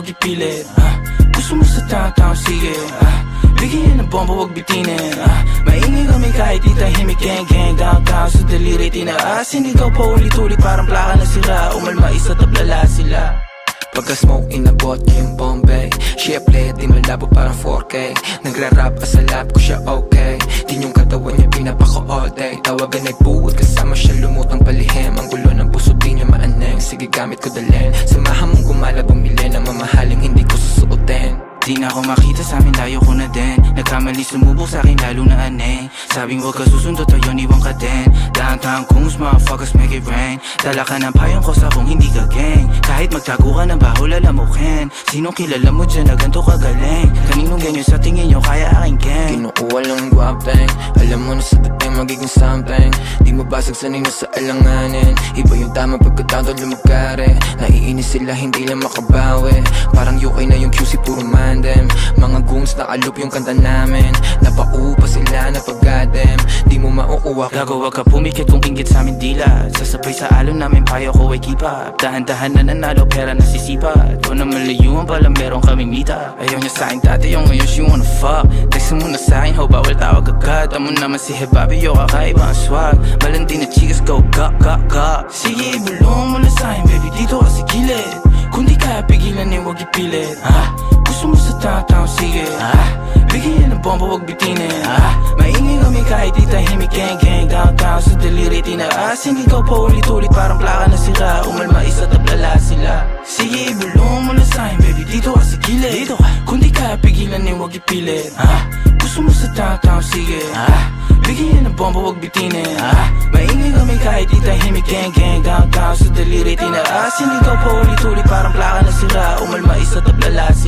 wag ipilit. Gusto mo sa taong sige, bigyan ng bomba, wag bitinin. Maingay kami kahit di tahimik, gang gang downtown sa daliri tinaas. Sinigaw pa ulit-ulit parang plaka na sira. Umalma isa tablala sila. Pagka-smoke inabot niya yung Bombay. Siyempre di malabo parang 4K. Nagra-rap sa lab ko siya okay. Din yung katawan niya pinapako all day. Tawagan ay buwad kasama siya lumutang palihim. Ang gulo ng puso di niya maaneng. Sige gamit ko dalhin. Samahan mong gumala bumili ng mamahaling hindi ko susuotin. Di na ako makita sa amin, layo ko na din. Nagkamali sumubok sa akin lalo na aneng. Sabing huwag ka susundo tayo, iwan ka din. Downtown Kungs, motherfuckers make it rain. Dala ka ng payong ko sa kung hindi ka gang. Kahit magtago ka ng baho lalamukin. Sinong kilala mo dyan na ganito kagaling? Kaninong ganyan sa tingin nyo kaya aking gang? Kinukuha lang guwapeng. Alam mo na sa dating magiging something. Di mabasag sanay na sa alanganin. Iba yung tama pagka-down lumagkari. Naiinis sila hindi lang makabawi. Parang UK na yung QC puro man them. Mga goons nakaloop yung kanta namin. Napaupa sila na pag-goddamn. Di mo mauuwa. Gago wag ka pumikit kung inggit sa amin dila. Sasabay sa alon namin payo ko ay keep up. Dahan-dahan na nanalo pera nasisipat. Kung na malayuan pala meron kaming mita. Ayaw niya sa'kin dati yung ngayon she wanna fuck. Text mo na sa'kin ho bawal tawag agad. Amo naman si Hebabi yo kakaiba ang swag. Malandi na chicas go ga. Sige ibulong mo na sa'kin baby dito ka sa gilid. Kung di kaya pigilan eh wag ipilit. Gusto mo sa taong sige, bigyan ng bomba wag bitinin. Maingay kami kahit di tahimik, gang gang downtown sa daliri tinaas. Sinigaw pa ulit-ulit parang plaka na sira. Umalma isa tablala sila. Sige ibulong mo na sa'kin baby dito ka sa gilid. Kung di kaya pigilan eh wag ipilit. Gusto mo sa taong sige, bigyan ng bomba wag bitinin. Maingay kami kahit di tahimik, gang gang downtown sa daliri tinaas. Sinigaw pa ulit-ulit parang plaka na sira. Umalma isa tablala sila.